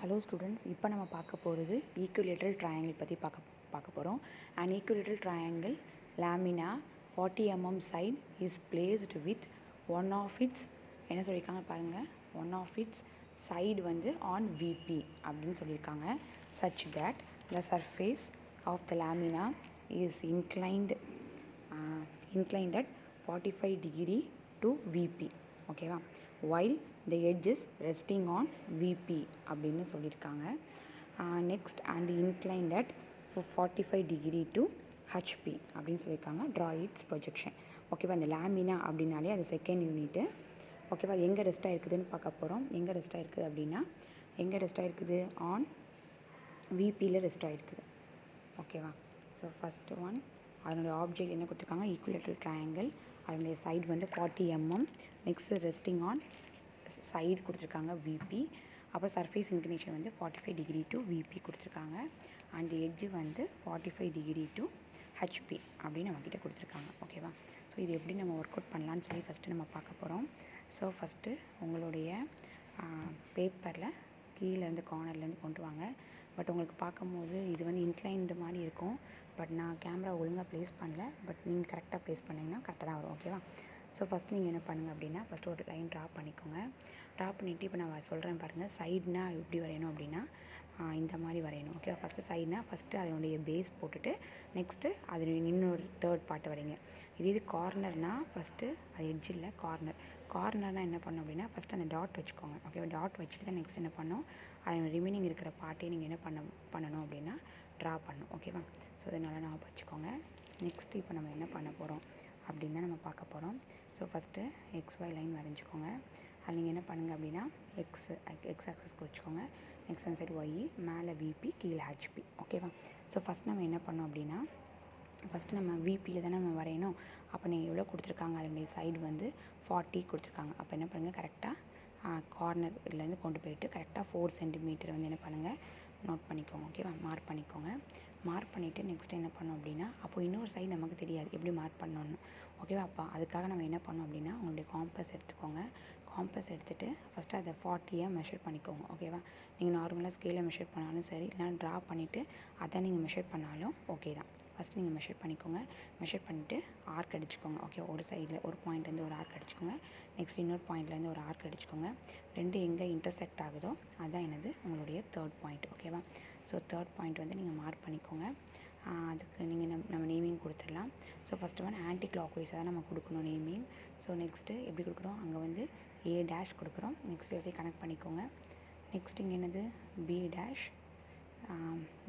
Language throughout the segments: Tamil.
ஹலோ ஸ்டூடெண்ட்ஸ், இப்போ நம்ம பார்க்க போகிறது ஈக்குலேட்ரல் ட்ரையாங்கிள் பற்றி பார்க்க போகிறோம். And equilateral triangle lamina 40 mm side is placed with one of its என்ன சொல்லியிருக்காங்க பாருங்கள், ஒன் ஆஃப் இட்ஸ் சைடு வந்து ஆன் விபி அப்படின்னு சொல்லியிருக்காங்க. Such that the surface of the lamina is inclined at 45 degree to VP. ஓகேவா, while the edge is resting on VP அப்படின்னு சொல்லியிருக்காங்க. Next and inclined at 45 degree to HP அப்படின்னு சொல்லியிருக்காங்க. Draw it's projection. ஓகேவா, இந்த லேமினா அப்படின்னாலே அது செகண்ட் யூனிட்டு. ஓகேவா, எங்கே ரெஸ்ட் ஆகிருக்குதுன்னு பார்க்க போகிறோம். எங்கே ரெஸ்ட் ஆகிருக்குது அப்படின்னா, எங்கே ரெஸ்ட் ஆகிருக்குது, ஆன் விபியில் ரெஸ்ட் ஆகிருக்குது. ஓகேவா, ஸோ ஃபஸ்ட்டு ஒன், அதனுடைய ஆப்ஜெக்ட் என்ன கொடுத்துருக்காங்க, ஈக்குலேட்ரல் ட்ரையாங்கிள். அதனுடைய சைடு வந்து 40 mm. Next resting on side கொடுத்துருக்காங்க விபி. அப்புறம் சர்ஃபேஸ் இன்க்ளினேஷன் வந்து 45 degree to விபி கொடுத்துருக்காங்க. அண்ட் எட்ஜு வந்து 45 degree to ஹெச்பி அப்படின்னு நம்மக்கிட்ட கொடுத்துருக்காங்க. ஓகேவா, ஸோ இது எப்படி நம்ம ஒர்க் அவுட் பண்ணலான்னு சொல்லி ஃபஸ்ட்டு நம்ம பார்க்க போகிறோம். ஸோ ஃபஸ்ட்டு உங்களுடைய பேப்பரில் கீழேருந்து கார்னர்லேருந்து கொண்டு வாங்க. பட் உங்களுக்கு பார்க்கும்போது இது வந்து இன்க்ளைன்டு மாதிரி இருக்கும். பட் நான் கேமரா ஒழுங்காக ப்ளேஸ் பண்ணல. பட் நீங்கள் கரெக்டாக ப்ளேஸ் பண்ணிங்கன்னா கரெக்டாக தான் வரும். ஓகேவா, ஸோ ஃபஸ்ட் நீங்கள் என்ன பண்ணுங்கள் அப்படின்னா, ஃபஸ்ட்டு ஒரு லைன் ட்ரா பண்ணிக்கோங்க. ட்ரா பண்ணிவிட்டு இப்போ நான் சொல்கிறேன் பாருங்கள். சைடுனா எப்படி வரையணும் அப்படின்னா, இந்த மாதிரி வரையணும். ஓகேவா, ஃபஸ்ட்டு சைடுனா ஃபஸ்ட்டு அதனுடைய பேஸ் போட்டுட்டு நெக்ஸ்ட்டு அது இன்னொரு தேர்ட் பார்ட் வரைங்க. இது கார்னர்னால் ஃபஸ்ட்டு அது எட்ஜ் இல்லை, கார்னர்னால் என்ன பண்ணணும் அப்படின்னா, ஃபஸ்ட்டு அந்த டாட் வச்சுக்கோங்க. ஓகேவா, டாட் வச்சுட்டு தான் நெக்ஸ்ட் என்ன பண்ணணும், அது ரிமைனிங் இருக்கிற பார்ட்டே நீங்கள் என்ன பண்ணணும் அப்படின்னா ட்ரா பண்ணணும். ஓகேவா, ஸோ அதை நல்லா ஞாபகம் வச்சுக்கோங்க. நெக்ஸ்ட்டு இப்போ நம்ம என்ன பண்ண போகிறோம் அப்படின்னு தான் நம்ம பார்க்க போகிறோம். ஸோ ஃபஸ்ட்டு XY லைன் வரைஞ்சிக்கோங்க. அது நீங்கள் என்ன பண்ணுங்கள் அப்படின்னா, எக்ஸ் ஆக்சஸ்க்கு வச்சுக்கோங்க. நெக்ஸ்ட் அந்த சைடு ஒய், மேலே விபி, கீழே ஹெச்பி. ஓகேவா, ஸோ ஃபஸ்ட் நம்ம என்ன பண்ணோம் அப்படின்னா, ஃபஸ்ட்டு நம்ம விபியில் தானே நம்ம வரையணும். அப்போ நீங்கள் எவ்வளோ கொடுத்துருக்காங்க, அதனுடைய சைடு வந்து 40 கொடுத்துருக்காங்க. அப்போ என்ன பண்ணுங்கள், கரெக்டாக கார்னர்லேருந்து கொண்டு போயிட்டு கரெக்டாக 4 cm வந்து என்ன பண்ணுங்கள், நோட் பண்ணிக்கோங்க. ஓகேவா, மார்க் பண்ணிக்கோங்க. மார்க் பண்ணிவிட்டு நெக்ஸ்ட் என்ன பண்ணோம் அப்படின்னா, அப்போ இன்னொரு சைடு நமக்கு தெரியாது எப்படி மார்க் பண்ணணும்னு. ஓகேவா, அப்போ அதுக்காக நம்ம என்ன பண்ணோம் அப்படின்னா, உங்களுடைய காம்பஸ் எடுத்துக்கோங்க. காம்பஸ் எடுத்துகிட்டு ஃபஸ்ட்டு அதை 40 மெஷர் பண்ணிக்கோங்க. ஓகேவா, நீங்கள் நார்மலாக ஸ்கேலில் மெஷர் பண்ணாலும் சரி, இல்லைனா ட்ரா பண்ணிவிட்டு அதை நீங்கள் மெஷர் பண்ணாலும் ஓகே தான். ஃபஸ்ட்டு நீங்கள் மெஷர் பண்ணிக்கோங்க. மெஷர் பண்ணிவிட்டு ஆர்க் அடிச்சுக்கோங்க. ஓகே, ஒரு சைடில் ஒரு பாயிண்ட்லேருந்து ஒரு ஆர்க் அடிச்சுக்கோங்க. நெக்ஸ்ட் இன்னொரு பாயிண்ட்லேருந்து ஒரு ஆர்க் அடிச்சுக்கோங்க. ரெண்டு எங்கே இன்டர்செக்ட் ஆகுதோ அதுதான் என்னது, உங்களுடைய தேர்ட் பாயிண்ட். ஓகேவா, ஸோ தேர்ட் பாயிண்ட் வந்து நீங்கள் மார்க் பண்ணிக்கோங்க. அதுக்கு நீங்கள் நம்ம நேமிங் கொடுத்துடலாம். So first one anti clock வைஸாக தான் நம்ம கொடுக்கணும் நேமிங். ஸோ நெக்ஸ்ட்டு எப்படி கொடுக்குறோம், அங்கே வந்து A' கொடுக்குறோம். நெக்ஸ்ட் எல்லாத்தையும் கனெக்ட் பண்ணிக்கோங்க. நெக்ஸ்ட் இங்கே என்னது B',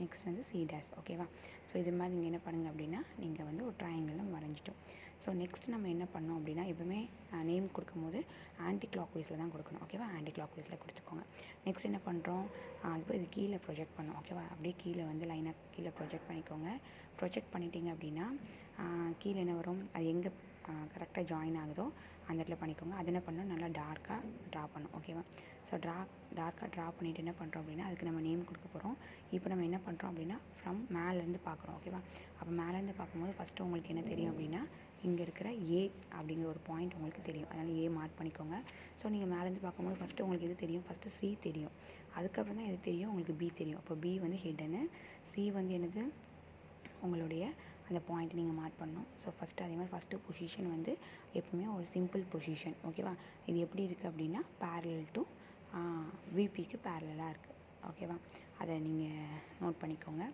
நெக்ஸ்ட் வந்து C'. ஓகேவா, ஸோ இது மாதிரி நீங்கள் என்ன பண்ணுங்கள் அப்படின்னா, நீங்கள் வந்து ஒரு ட்ரையாங்கிள் வரைஞ்சிட்டோம். ஸோ நெக்ஸ்ட் நம்ம என்ன பண்ணோம் அப்படின்னா, எப்பவுமே நேம் கொடுக்கும்போது ஆன்டி கிளாக் வைஸில் தான் கொடுக்கணும். ஓகேவா, ஆன்டி கிளாக் வைஸில் கொடுத்துக்கோங்க. நெக்ஸ்ட் என்ன பண்ணுறோம், இப்போ இது கீழே ப்ரொஜெக்ட் பண்ணோம். ஓகேவா, அப்படியே கீழே வந்து லைனாக கீழே ப்ரொஜெக்ட் பண்ணிக்கோங்க. ப்ரொஜெக்ட் பண்ணிட்டீங்க அப்படின்னா கீழே என்ன வரும், அது எங்கே கரெக்டாக ஜாயின் ஆகுதோ அந்த இடத்துல பண்ணிக்கோங்க. அது என்ன பண்ணணும், நல்லா டார்க்காக ட்ரா பண்ணணும். ஓகேவா, ஸோ டார்க்காக ட்ரா பண்ணிவிட்டு என்ன பண்ணுறோம் அப்படின்னா, அதுக்கு நம்ம நேம் கொடுக்க போகிறோம். இப்போ நம்ம என்ன பண்ணுறோம் அப்படின்னா, ஃப்ரம் மேலேருந்து பார்க்குறோம். ஓகேவா, அப்போ மேலேருந்து பார்க்கும்போது ஃபஸ்ட்டு உங்களுக்கு என்ன தெரியும் அப்படின்னா, இங்கே இருக்கிற A அப்படிங்கிற ஒரு பாயிண்ட் உங்களுக்கு தெரியும். அதனால் A மார்க் பண்ணிக்கோங்க. ஸோ நீங்கள் மேலேருந்து பார்க்கும்போது ஃபஸ்ட்டு உங்களுக்கு எது தெரியும், ஃபஸ்ட்டு C தெரியும். அதுக்கப்புறம் தான் எது தெரியும், உங்களுக்கு B தெரியும். அப்போ B வந்து ஹிடனு, C வந்து என்னது, உங்களுடைய அந்த பாயிண்ட் நீங்கள் மார்க் பண்ணணும். ஸோ ஃபஸ்ட்டு அதே மாதிரி ஃபஸ்ட்டு பொசிஷன் வந்து எப்பவுமே ஒரு சிம்பிள் பொசிஷன். ஓகேவா, இது எப்படி இருக்குது அப்படின்னா, பேரலல் டு விபிக்கு பேரலாக இருக்குது. ஓகேவா, அதை நீங்கள் நோட் பண்ணிக்கோங்க.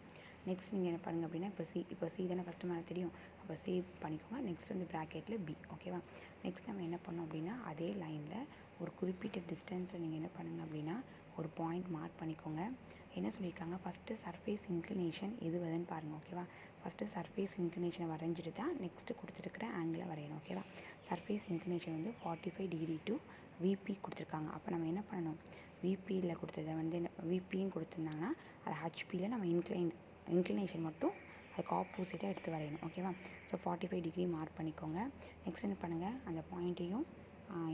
நெக்ஸ்ட் நீங்கள் என்ன பண்ணுங்கள் அப்படின்னா, இப்போ சி தானே ஃபஸ்ட்டு மேலே தெரியும். அப்போ சி பண்ணிக்கோங்க. நெக்ஸ்ட் வந்து ப்ராக்கெட்டில் B. ஓகேவா, நெக்ஸ்ட் நம்ம என்ன பண்ணோம் அப்படின்னா, அதே லைனில் ஒரு குறிப்பிட்ட டிஸ்டன்ஸில் நீங்கள் என்ன பண்ணுங்கள் அப்படின்னா, ஒரு பாயிண்ட் மார்க் பண்ணிக்கோங்க. என்ன சொல்லியிருக்காங்க, ஃபஸ்ட்டு சர்ஃபேஸ் இன்க்ளினேஷன் எது வருதுன்னு பாருங்கள். ஓகேவா, ஃபஸ்ட்டு சர்ஃபேஸ் இன்க்ளினேஷனை வரைஞ்சிட்டு தான் நெக்ஸ்ட்டு கொடுத்துருக்குற ஆங்கிளை வரையணும். ஓகேவா, சர்ஃபேஸ் இன்க்ளினேஷன் வந்து 45 degree to விபி கொடுத்துருக்காங்க. அப்போ நம்ம என்ன பண்ணணும், விபியில் கொடுத்ததை வந்து விபின்னு கொடுத்துருந்தாங்கன்னா அது ஹெச்பியில் நம்ம இன்க்ளினேஷன் மட்டும் அதுக்கு ஆப்போசிட்டாக எடுத்து வரையணும். ஓகேவா, ஸோ 45 degree மார்க் பண்ணிக்கோங்க. நெக்ஸ்ட் என்ன பண்ணுங்கள், அந்த பாயிண்ட்டையும்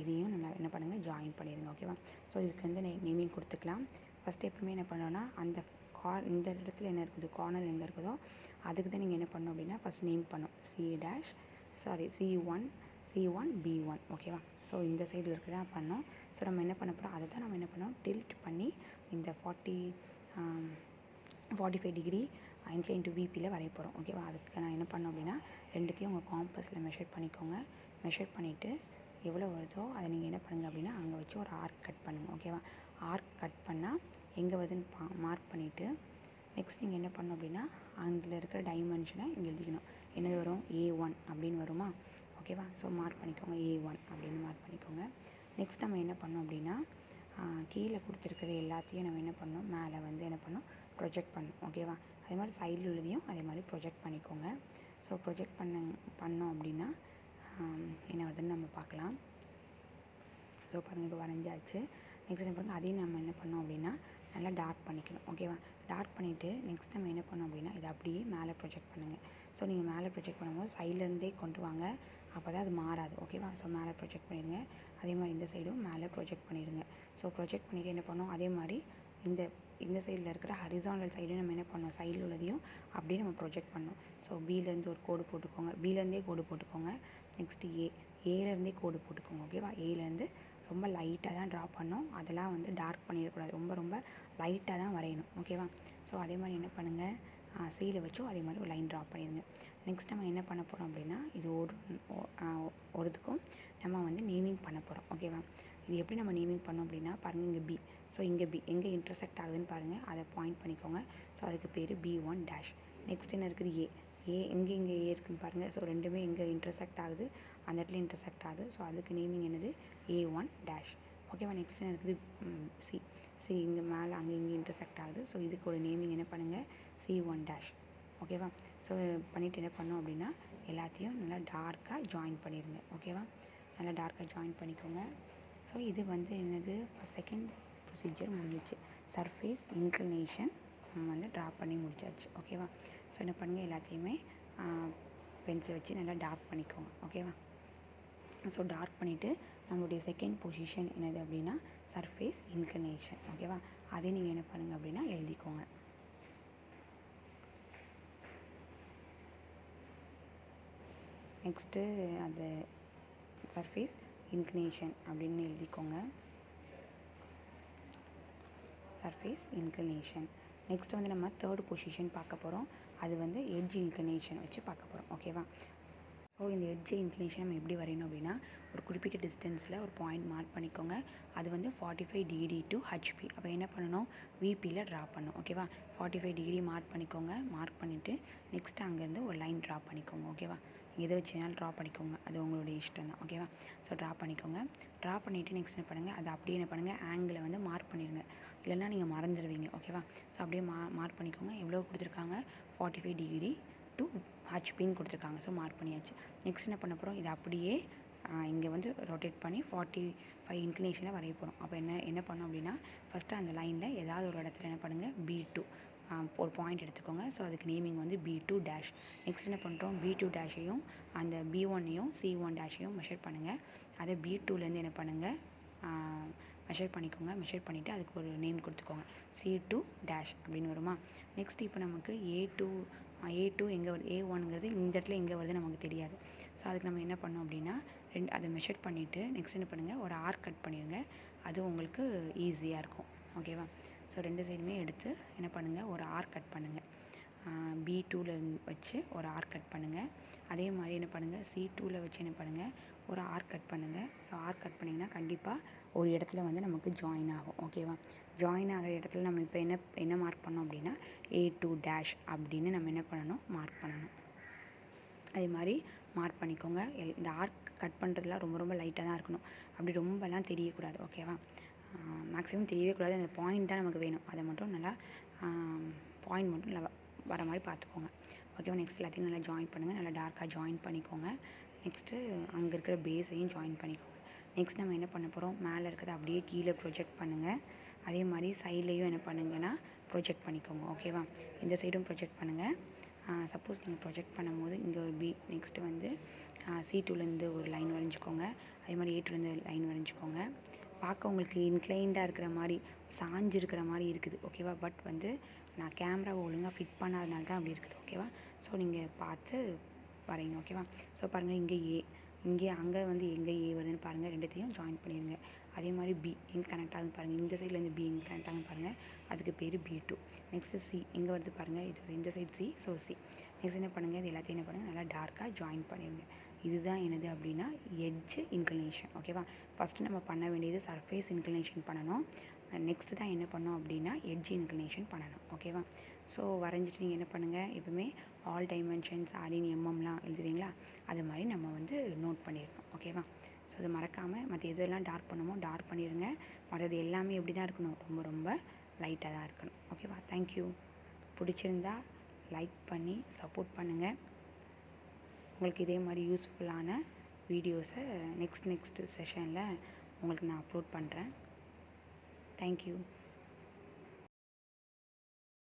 இதையும் நல்லா என்ன பண்ணுங்கள், ஜாயின் பண்ணிடுங்க. ஓகேவா, ஸோ இதுக்கு வந்து நேமிங் கொடுத்துக்கலாம். ஃபஸ்ட்டு எப்பவுமே என்ன பண்ணோன்னா, அந்த இந்த இடத்துல என்ன இருக்குது, கார்னர் எங்கே இருக்குதோ அதுக்கு தான் நீங்கள் என்ன பண்ணணும் அப்படின்னா, ஃபஸ்ட் நேம் பண்ணணும். C', C1, C1 B1 ஓகேவா. ஸோ இந்த சைடில் இருக்க தான் பண்ணோம். ஸோ நம்ம என்ன பண்ண போகிறோம், அதை தான் நம்ம என்ன பண்ணோம், டில்ட் பண்ணி இந்த 45 டிகிரி இன்க்ளைன் டு விபியில் வரைய போகிறோம் ஓகேவா. அதுக்கு நான் என்ன பண்ணோம் அப்படின்னா, ரெண்டுத்தையும் உங்கள் காம்பஸில் மெஷர் பண்ணிக்கோங்க. மெஷர் பண்ணிவிட்டு எவ்வளோ வருதோ அதை நீங்கள் என்ன பண்ணுங்கள் அப்படின்னா, அங்கே வச்சு ஒரு ஆர்க் கட் பண்ணுங்கள் ஓகேவா. ஆர்க் கட் பண்ணால் எங்கே வருதுன்னு மார்க் பண்ணிவிட்டு நெக்ஸ்ட் நீங்கள் என்ன பண்ணணும் அப்படின்னா, அதில் இருக்கிற டைமென்ஷனை இங்கே எழுதிக்கணும். என்னது வரும், A1 அப்படின்னு வருமா ஓகேவா. ஸோ மார்க் பண்ணிக்கோங்க, A1 அப்படின்னு மார்க் பண்ணிக்கோங்க. நெக்ஸ்ட் நம்ம என்ன பண்ணோம் அப்படின்னா, கீழே கொடுத்துருக்கிறது எல்லாத்தையும் நம்ம என்ன பண்ணோம், மேலே வந்து என்ன பண்ணோம், ப்ரொஜெக்ட் பண்ணோம் ஓகேவா. அதே மாதிரி சைடில் உள்ளதையும் அதே மாதிரி ப்ரொஜெக்ட் பண்ணிக்கோங்க. ஸோ ப்ரொஜெக்ட் பண்ணோம் அப்படின்னா என்ன வருதுன்னு நம்ம பார்க்கலாம். ஸோ பாருங்கள், இப்போ வரைஞ்சாச்சு. நெக்ஸ்ட் என்ன பாருங்கள், அதையும் நம்ம என்ன பண்ணோம் அப்படின்னா நல்லா டார்க் பண்ணிக்கணும் ஓகேவா. டார்க் பண்ணிவிட்டு நெக்ஸ்ட் நம்ம என்ன பண்ணோம் அப்படின்னா, இதை அப்படியே மேலே ப்ரொஜெக்ட் பண்ணுங்கள். ஸோ நீங்கள் மேலே ப்ரொஜெக்ட் பண்ணும்போது சைட்லேருந்தே கொண்டு வாங்க, அப்போ தான் அது மாறாது ஓகேவா. ஸோ மேலே ப்ரொஜெக்ட் பண்ணிடுங்க. அதே மாதிரி இந்த சைடும் மேலே ப்ரொஜெக்ட் பண்ணிடுங்க. ஸோ ப்ரொஜெக்ட் பண்ணிவிட்டு என்ன பண்ணோம், அதே மாதிரி இந்த சைடில் இருக்கிற ஹரிசாண்டல் சைடும் நம்ம என்ன பண்ணோம், சைடில் உள்ளதையும் அப்படியே நம்ம ப்ரொஜெக்ட் பண்ணோம். ஸோ பிலேருந்து ஒரு கோடு போட்டுக்கோங்க, பிலேருந்தே கோடு போட்டுக்கோங்க. நெக்ஸ்ட்டு ஏலேருந்தே கோடு போட்டுக்கோங்க ஓகேவா. ஏலேருந்து ரொம்ப லைட்டாக தான் ட்ரா பண்ணோம், அதெல்லாம் வந்து டார்க் பண்ணிடக்கூடாது, ரொம்ப ரொம்ப லைட்டாக தான் வரையணும் ஓகேவா. ஸோ அதே மாதிரி என்ன பண்ணுங்கள், சீலை வச்சோ அதே மாதிரி ஒரு லைன் ட்ரா பண்ணிடுங்க. நெக்ஸ்ட் நம்ம என்ன பண்ண போகிறோம் அப்படின்னா, இது ஒருத்துக்கும் நம்ம வந்து நேமிங் பண்ண போகிறோம் ஓகேவா. இது எப்படி நம்ம நேமிங் பண்ணோம் அப்படின்னா, பாருங்கள் இங்கே பி. ஸோ இங்கே பி எங்கே இன்டர்செக்ட் ஆகுதுன்னு பாருங்கள், அதை பாயிண்ட் பண்ணிக்கோங்க. ஸோ அதுக்கு பேர் B1 டேஷ். நெக்ஸ்ட் என்ன இருக்குது, ஏ இங்கே ஏ இருக்குதுன்னு பாருங்கள். ஸோ ரெண்டுமே எங்கே இன்டர்செக்ட் ஆகுது, அந்த இடத்துல இன்டர்செக்ட் ஆகுது. ஸோ அதுக்கு நேமிங் என்னது, A1 டேஷ் ஓகேவா. நெக்ஸ்ட் என்ன இருக்குது, சி இங்கே மேலே அங்கே இங்கே இன்டர்செக்ட் ஆகுது. ஸோ இதுக்கு ஒரு நேமிங் என்ன பண்ணுங்கள், C1 டேஷ் ஓகேவா. ஸோ பண்ணிவிட்டு என்ன பண்ணோம் அப்படின்னா, எல்லாத்தையும் நல்லா டார்க்காக ஜாயின் பண்ணிடுங்க ஓகேவா. நல்லா டார்க்காக ஜாயின் பண்ணிக்கோங்க. ஸோ இது வந்து என்னது, செகண்ட் ப்ரொசீஜர் முடிஞ்சிச்சு. சர்ஃபேஸ் இன்க்ளினேஷன் நம்ம வந்து ட்ரா பண்ணி முடிச்சாச்சு ஓகேவா. ஸோ என்ன பண்ணுங்கள், எல்லாத்தையுமே பென்சில் வச்சு நல்லா டார்க் பண்ணிக்கோங்க ஓகேவா. ஸோ டார்க் பண்ணிவிட்டு நம்மளுடைய செகண்ட் பொசிஷன் என்னது அப்படின்னா, சர்ஃபேஸ் இன்க்ளினேஷன் ஓகேவா. அதே நீங்கள் என்ன பண்ணுங்கள் அப்படின்னா எழுதிக்கோங்க. நெக்ஸ்ட்டு அது சர்ஃபேஸ் இன்க்ளினேஷன் அப்படின்னு எழுதிக்கோங்க, சர்ஃபேஸ் இன்க்ளினேஷன். நெக்ஸ்ட் வந்து நம்ம தேர்ட் பொசிஷன் பார்க்க போகிறோம். அது வந்து எட்ஜ் இன்க்ளினேஷன் வச்சு பார்க்க போகிறோம் ஓகேவா. ஸோ இந்த எட்ஜ் இன்க்ளினேஷன் நம்ம எப்படி வரையணும் அப்படின்னா, ஒரு குறிப்பிட்ட டிஸ்டன்ஸில் ஒரு பாயிண்ட் மார்க் பண்ணிக்கோங்க. அது வந்து 45 டிகிரி டு HP. அப்போ என்ன பண்ணணும், விபியில் ட்ரா பண்ணணும் ஓகேவா. 45 டிகிரி மார்க் பண்ணிக்கோங்க. மார்க் பண்ணிவிட்டு நெக்ஸ்ட்டு அங்கேருந்து ஒரு லைன் ட்ரா பண்ணிக்கோங்க ஓகேவா. எதை வச்சுனாலும் ட்ரா பண்ணிக்கோங்க, அது உங்களுடைய இஷ்டம் தான் ஓகேவா. ஸோ ட்ரா பண்ணிக்கோங்க. ட்ரா பண்ணிவிட்டு நெக்ஸ்ட் என்ன பண்ணுங்கள், அதை அப்படியே என்ன பண்ணுங்கள், ஆங்கிளை வந்து மார்க் பண்ணிடுங்க, இல்லைன்னா நீங்கள் மறந்துடுவீங்க ஓகேவா. ஸோ அப்படியே மார்க் பண்ணிக்கோங்க. எவ்வளோ கொடுத்துருக்காங்க, 45 டிகிரி டு HPன்னு கொடுத்துருக்காங்க. ஸோ மார்க் பண்ணியாச்சு. நெக்ஸ்ட் என்ன பண்ண போகிறோம், இதை அப்படியே இங்கே வந்து ரொட்டேட் பண்ணி 45 இன்க்ளினேஷனில் வரைய போகிறோம். அப்போ என்ன பண்ணோம் அப்படின்னா, ஃபஸ்ட்டு அந்த லைனில் ஏதாவது ஒரு இடத்துல என்ன பண்ணுங்கள், B2 ஒரு பாயிண்ட் எடுத்துக்கோங்க. ஸோ அதுக்கு நேமிங் வந்து B2 டேஷ். நெக்ஸ்ட் என்ன பண்ணுறோம், B2 டேஷையும் அந்த B1ஐயும் C1 டேஷையும் மெஷர் பண்ணுங்கள். அதை B2லேருந்து என்ன பண்ணுங்கள், மெஷர் பண்ணிக்கோங்க. மெஷர் பண்ணிவிட்டு அதுக்கு ஒரு நேம் கொடுத்துக்கோங்க, C2 டேஷ் அப்படின்னு வருமா. நெக்ஸ்ட் இப்போ நமக்கு A2 எங்கே வருது, A1ங்கிறது இந்த இடத்துல எங்கே வருது நமக்கு தெரியாது. ஸோ அதுக்கு நம்ம என்ன பண்ணோம் அப்படின்னா, அதை மெஷர் பண்ணிவிட்டு நெக்ஸ்ட் என்ன பண்ணுங்கள், ஒரு ஆர்க் கட் பண்ணிடுங்க. அது உங்களுக்கு ஈஸியாக இருக்கும் ஓகேவா. ஸோ ரெண்டு சைடுமே எடுத்து என்ன பண்ணுங்கள், ஒரு ஆர்க் கட் பண்ணுங்கள். B2ல வச்சு ஒரு ஆர்க் கட் பண்ணுங்கள். அதே மாதிரி என்ன பண்ணுங்கள், C2ல வச்சு என்ன பண்ணுங்கள், ஒரு ஆர்க் கட் பண்ணுங்கள். ஸோ ஆர்க் கட் பண்ணிங்கன்னா கண்டிப்பாக ஒரு இடத்துல வந்து நமக்கு ஜாயின் ஆகும் ஓகேவா. ஜாயின் ஆகிற இடத்துல நம்ம இப்போ என்ன மார்க் பண்ணோம் அப்படின்னா, A2 டேஷ் அப்படின்னு நம்ம என்ன பண்ணணும், மார்க் பண்ணணும். அதே மாதிரி மார்க் பண்ணிக்கோங்க. இந்த ஆர்க் கட் பண்ணுறதுலாம் ரொம்ப ரொம்ப லைட்டாக தான் இருக்கணும், அப்படி ரொம்பலாம் தெரியக்கூடாது ஓகேவா. மேக்ஸிமம் தெரியவே கூடாது, அந்த பாயிண்ட் தான் நமக்கு வேணும். அதை மட்டும் நல்லா பாயிண்ட் மட்டும் நல்லா வர மாதிரி பார்த்துக்கோங்க ஓகேவா. நெக்ஸ்ட் எல்லாத்தையும் நல்லா ஜாயின் பண்ணுங்கள், நல்லா டார்க்காக ஜாயின் பண்ணிக்கோங்க. நெக்ஸ்ட்டு அங்கே இருக்கிற பேஸையும் ஜாயின் பண்ணிக்கோங்க. நெக்ஸ்ட் நம்ம என்ன பண்ண போகிறோம், மேலே இருக்கிறத அப்படியே கீழே ப்ரொஜெக்ட் பண்ணுங்கள். அதே மாதிரி சைட்லேயும் என்ன பண்ணுங்கன்னா ப்ரொஜெக்ட் பண்ணிக்கோங்க ஓகேவா. இந்த சைடும் ப்ரொஜெக்ட் பண்ணுங்கள். சப்போஸ் நீங்கள் ப்ரொஜெக்ட் பண்ணும்போது இங்கே ஒரு நெக்ஸ்ட்டு வந்து C2லேருந்து ஒரு லைன் வரைஞ்சிக்கோங்க. அதே மாதிரி A2லேருந்து லைன் வரைஞ்சிக்கோங்க. பார்க்க உங்களுக்கு இன்க்ளைண்டாக இருக்கிற மாதிரி, சாஞ்சு இருக்கிற மாதிரி இருக்குது ஓகேவா. பட் வந்து நான் கேமராவை ஒழுங்காக ஃபிட் பண்ணாதனால தான் அப்படி இருக்குது ஓகேவா. ஸோ நீங்கள் பார்த்து வரைங்க ஓகேவா. ஸோ பாருங்கள், இங்கே இங்கே அங்கே வந்து எங்கே ஏ வருதுன்னு பாருங்கள், ரெண்டுத்தையும் ஜாயின் பண்ணிடுங்க. அதே மாதிரி பி எங்கே கனெக்ட் ஆகுதுன்னு பாருங்கள், இந்த சைட்லேருந்து பி எங்கே கனெக்ட் ஆகுதுன்னு பாருங்கள், அதுக்கு பேர் B2. நெக்ஸ்ட்டு சி எங்கே வருது பாருங்கள், இது இந்த side C, so C. Next என்ன பண்ணுங்கள், இது எல்லாத்தையும் என்ன பண்ணுங்கள், நல்லா டார்க்காக ஜாயின் பண்ணிடுங்க. இதுதான் என்னது அப்படின்னா எட்ஜ் இன்க்ளினேஷன். ஓகேவா, ஃபஸ்ட்டு நம்ம பண்ண வேண்டியது சர்ஃபேஸ் இன்க்ளினேஷன் பண்ணணும். நெக்ஸ்ட்டு தான் என்ன பண்ணோம் அப்படின்னா எட்ஜ் இன்க்ளினேஷன் பண்ணணும். ஓகேவா, ஸோ வரைஞ்சிட்டு நீங்கள் என்ன பண்ணுங்கள், எப்பவுமே ஆல் டைமென்ஷன்ஸ் ஆரின் எம்எம்லாம் எழுதுவீங்களா, அது மாதிரி நம்ம வந்து நோட் பண்ணிடணும். ஓகேவா, ஸோ அது மறக்காமல் மற்ற எதெல்லாம் டார்க் பண்ணுமோ டார்க் பண்ணிடுங்க. மற்றது எல்லாமே எப்படி தான் இருக்கணும், ரொம்ப ரொம்ப லைட்டாக தான் இருக்கணும். ஓகேவா, தேங்க்யூ. பிடிச்சிருந்தா லைக் பண்ணி சப்போர்ட் பண்ணுங்கள். உங்களுக்கு இதே மாதிரி யூஸ்ஃபுல்லான வீடியோஸை நெக்ஸ்ட் செஷனில் உங்களுக்கு நான் அப்லோட் பண்ணுறேன். தேங்க்யூ.